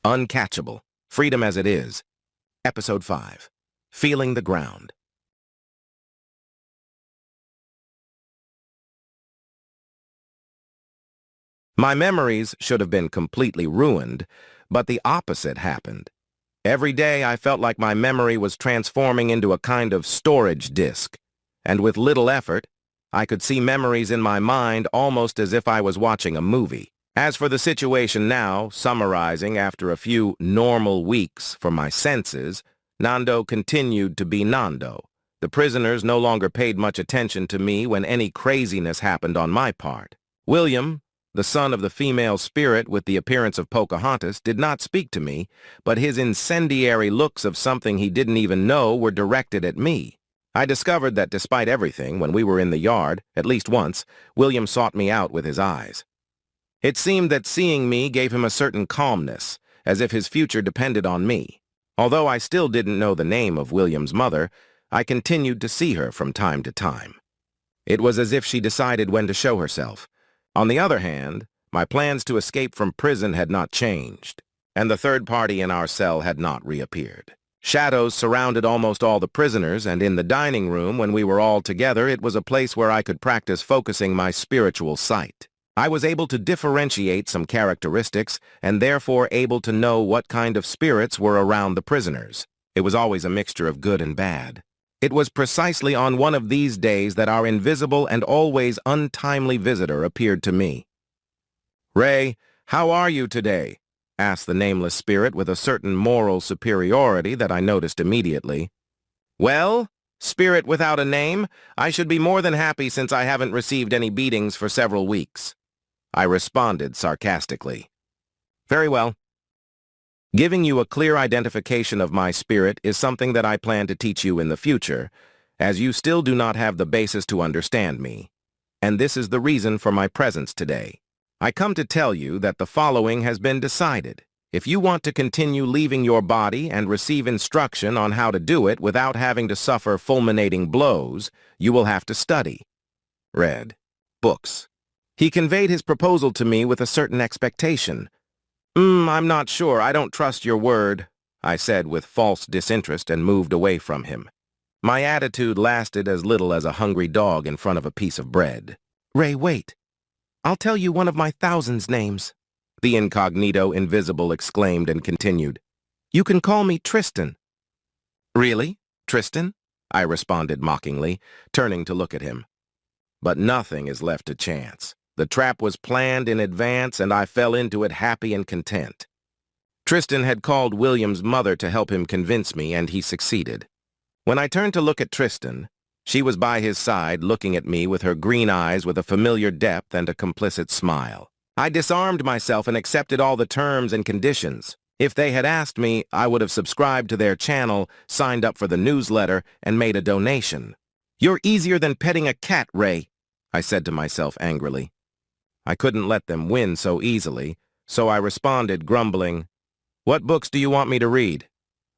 Uncatchable, Freedom as It Is, Episode 5, Feeling the Ground. My memories should have been completely ruined, but the opposite happened. Every day I felt like my memory was transforming into a kind of storage disk, and with little effort, I could see memories in my mind almost as if I was watching a movie. As for the situation now, summarizing after a few normal weeks for my senses, Nando continued to be Nando. The prisoners no longer paid much attention to me when any craziness happened on my part. William, the son of the female spirit with the appearance of Pocahontas, did not speak to me, but his incendiary looks of something he didn't even know were directed at me. I discovered that despite everything, when we were in the yard, at least once, William sought me out with his eyes. It seemed that seeing me gave him a certain calmness, as if his future depended on me. Although I still didn't know the name of William's mother, I continued to see her from time to time. It was as if she decided when to show herself. On the other hand, my plans to escape from prison had not changed, and the third party in our cell had not reappeared. Shadows surrounded almost all the prisoners, and in the dining room, when we were all together, it was a place where I could practice focusing my spiritual sight. I was able to differentiate some characteristics and therefore able to know what kind of spirits were around the prisoners. It was always a mixture of good and bad. It was precisely on one of these days that our invisible and always untimely visitor appeared to me. "Ray, how are you today?" asked the nameless spirit with a certain moral superiority that I noticed immediately. "Well, spirit without a name, I should be more than happy since I haven't received any beatings for several weeks." I responded sarcastically. "Very well. Giving you a clear identification of my spirit is something that I plan to teach you in the future, as you still do not have the basis to understand me. And this is the reason for my presence today. I come to tell you that the following has been decided. If you want to continue leaving your body and receive instruction on how to do it without having to suffer fulminating blows, you will have to study. Read. Books. He conveyed his proposal to me with a certain expectation. I'm not sure. I don't trust your word," I said with false disinterest and moved away from him. My attitude lasted as little as a hungry dog in front of a piece of bread. "Ray, wait. I'll tell you one of my thousands names," the incognito invisible exclaimed and continued. "You can call me Tristan." "Really? Tristan?" I responded mockingly, turning to look at him. But nothing is left to chance. The trap was planned in advance, and I fell into it happy and content. Tristan had called William's mother to help him convince me, and he succeeded. When I turned to look at Tristan, she was by his side, looking at me with her green eyes with a familiar depth and a complicit smile. I disarmed myself and accepted all the terms and conditions. If they had asked me, I would have subscribed to their channel, signed up for the newsletter, and made a donation. "You're easier than petting a cat, Ray," I said to myself angrily. I couldn't let them win so easily, so I responded, grumbling. "What books do you want me to read?"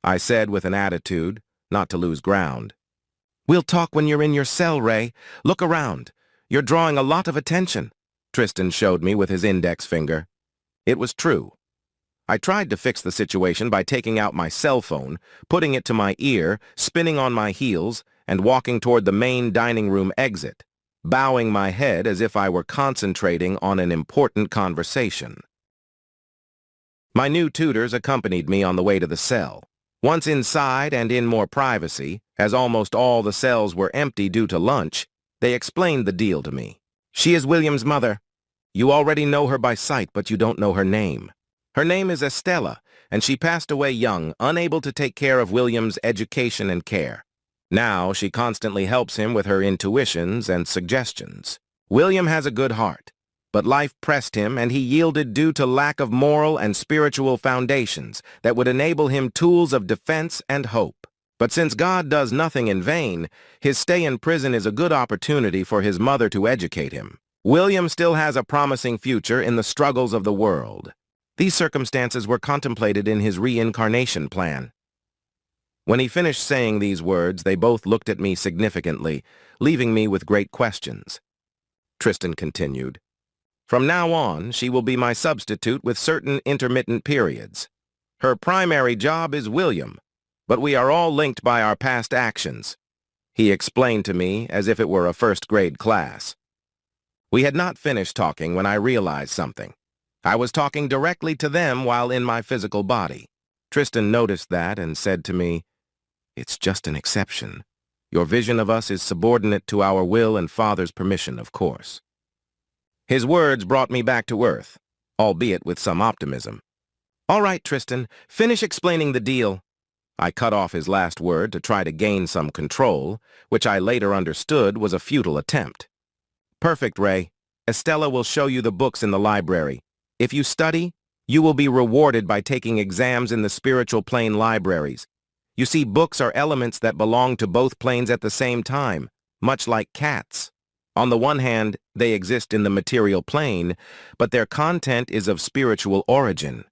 I said with an attitude, not to lose ground. "We'll talk when you're in your cell, Ray. Look around. You're drawing a lot of attention," Tristan showed me with his index finger. It was true. I tried to fix the situation by taking out my cell phone, putting it to my ear, spinning on my heels, and walking toward the main dining room exit, bowing my head as if I were concentrating on an important conversation. My new tutors accompanied me on the way to the cell. Once inside and in more privacy, as almost all the cells were empty due to lunch, they explained the deal to me. "She is William's mother. You already know her by sight, but you don't know her name. Her name is Estella, and she passed away young, unable to take care of William's education and care. Now she constantly helps him with her intuitions and suggestions. William has a good heart, but life pressed him and he yielded due to lack of moral and spiritual foundations that would enable him tools of defense and hope. But since God does nothing in vain, his stay in prison is a good opportunity for his mother to educate him. William still has a promising future in the struggles of the world. These circumstances were contemplated in his reincarnation plan." When he finished saying these words, they both looked at me significantly, leaving me with great questions. Tristan continued, "From now on, she will be my substitute with certain intermittent periods. Her primary job is William, but we are all linked by our past actions. He explained to me as if it were a first-grade class. We had not finished talking when I realized something. I was talking directly to them while in my physical body. Tristan noticed that and said to me, "It's just an exception. Your vision of us is subordinate to our will and Father's permission, of course." His words brought me back to earth, albeit with some optimism. "All right, Tristan, finish explaining the deal." I cut off his last word to try to gain some control, which I later understood was a futile attempt. "Perfect, Ray. Estella will show you the books in the library. If you study, you will be rewarded by taking exams in the spiritual plane libraries. You see, books are elements that belong to both planes at the same time, much like cats. On the one hand, they exist in the material plane, but their content is of spiritual origin.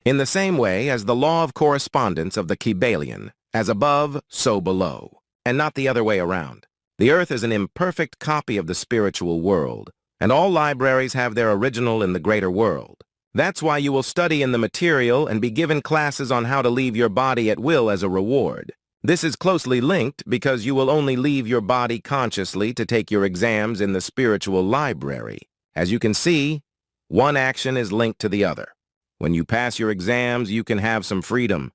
In the same way as the law of correspondence of the Kybalion, as above, so below, and not the other way around. The earth is an imperfect copy of the spiritual world, and all libraries have their original in the greater world. That's why you will study in the material and be given classes on how to leave your body at will as a reward. This is closely linked because you will only leave your body consciously to take your exams in the spiritual library. As you can see, one action is linked to the other. When you pass your exams, you can have some freedom.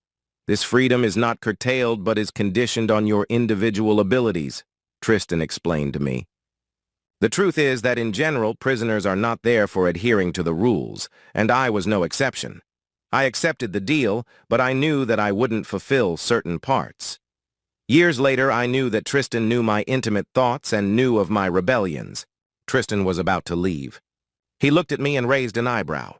This freedom is not curtailed but is conditioned on your individual abilities, Tristan explained to me. The truth is that in general, prisoners are not there for adhering to the rules, and I was no exception. I accepted the deal, but I knew that I wouldn't fulfill certain parts. Years later, I knew that Tristan knew my intimate thoughts and knew of my rebellions. Tristan was about to leave. He looked at me and raised an eyebrow.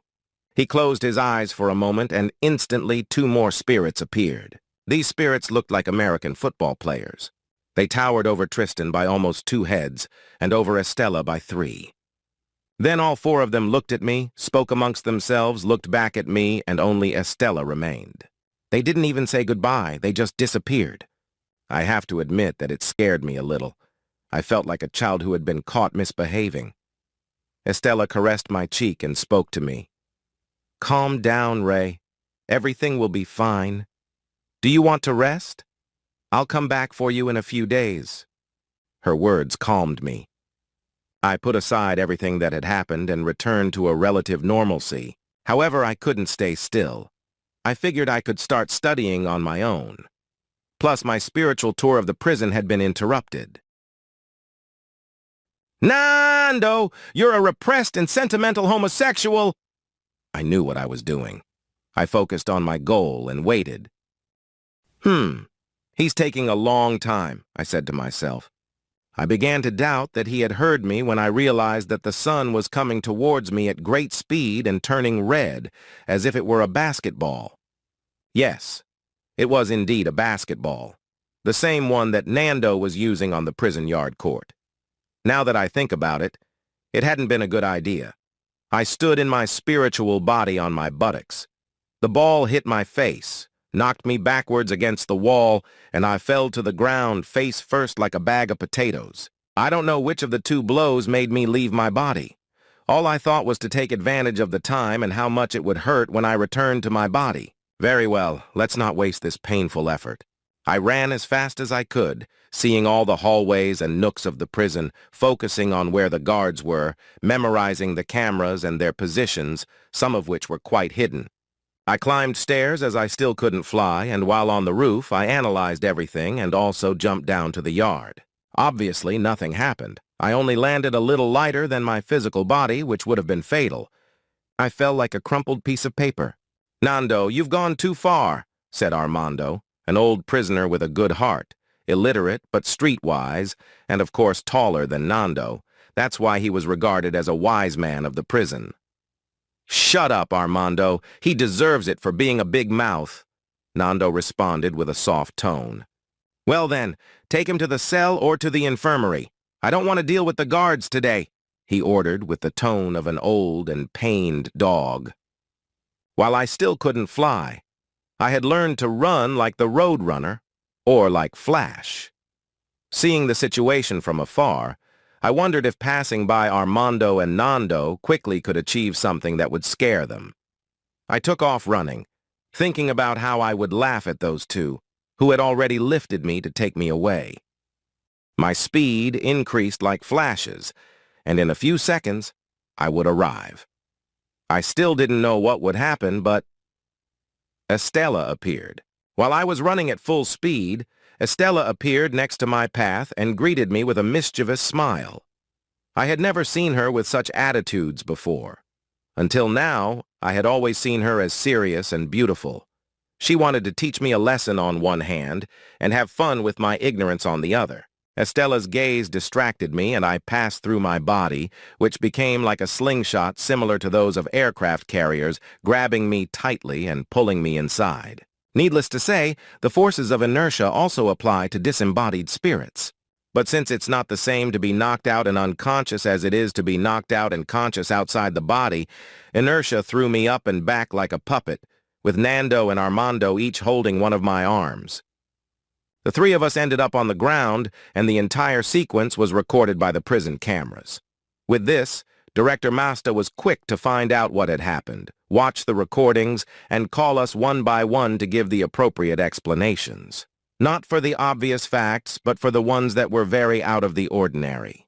He closed his eyes for a moment, and instantly 2 more spirits appeared. These spirits looked like American football players. They towered over Tristan by almost 2 heads, and over Estella by 3. Then all 4 of them looked at me, spoke amongst themselves, looked back at me, and only Estella remained. They didn't even say goodbye, they just disappeared. I have to admit that it scared me a little. I felt like a child who had been caught misbehaving. Estella caressed my cheek and spoke to me. "Calm down, Ray. Everything will be fine. Do you want to rest? I'll come back for you in a few days." Her words calmed me. I put aside everything that had happened and returned to a relative normalcy. However, I couldn't stay still. I figured I could start studying on my own. Plus, my spiritual tour of the prison had been interrupted. "Nando, you're a repressed and sentimental homosexual!" I knew what I was doing. I focused on my goal and waited. He's taking a long time, I said to myself. I began to doubt that he had heard me when I realized that the sun was coming towards me at great speed and turning red, as if it were a basketball. Yes, it was indeed a basketball, the same one that Nando was using on the prison yard court. Now that I think about it, it hadn't been a good idea. I stood in my spiritual body on my buttocks. The ball hit my face, knocked me backwards against the wall, and I fell to the ground face first like a bag of potatoes. I don't know which of the 2 blows made me leave my body. All I thought was to take advantage of the time and how much it would hurt when I returned to my body. Very well, let's not waste this painful effort. I ran as fast as I could, seeing all the hallways and nooks of the prison, focusing on where the guards were, memorizing the cameras and their positions, some of which were quite hidden. I climbed stairs as I still couldn't fly, and while on the roof, I analyzed everything and also jumped down to the yard. Obviously, nothing happened. I only landed a little lighter than my physical body, which would have been fatal. I fell like a crumpled piece of paper. "Nando, you've gone too far," said Armando, an old prisoner with a good heart, illiterate but streetwise, and of course taller than Nando. That's why he was regarded as a wise man of the prison. "Shut up, Armando. He deserves it for being a big mouth," Nando responded with a soft tone. "Well then, take him to the cell or to the infirmary. I don't want to deal with the guards today," he ordered with the tone of an old and pained dog. While I still couldn't fly, I had learned to run like the Road Runner, or like Flash. Seeing the situation from afar, I wondered if passing by Armando and Nando quickly could achieve something that would scare them. I took off running, thinking about how I would laugh at those two, who had already lifted me to take me away. My speed increased like flashes, and in a few seconds, I would arrive. I still didn't know what would happen, but Estella appeared. While I was running at full speed, Estella appeared next to my path and greeted me with a mischievous smile. I had never seen her with such attitudes before. Until now, I had always seen her as serious and beautiful. She wanted to teach me a lesson on one hand and have fun with my ignorance on the other. Estella's gaze distracted me, and I passed through my body, which became like a slingshot similar to those of aircraft carriers, grabbing me tightly and pulling me inside. Needless to say, the forces of inertia also apply to disembodied spirits. But since it's not the same to be knocked out and unconscious as it is to be knocked out and conscious outside the body, inertia threw me up and back like a puppet, with Nando and Armando each holding one of my arms. The three of us ended up on the ground, and the entire sequence was recorded by the prison cameras. With this, Director Masta was quick to find out what had happened, watch the recordings, and call us one by one to give the appropriate explanations. Not for the obvious facts, but for the ones that were very out of the ordinary.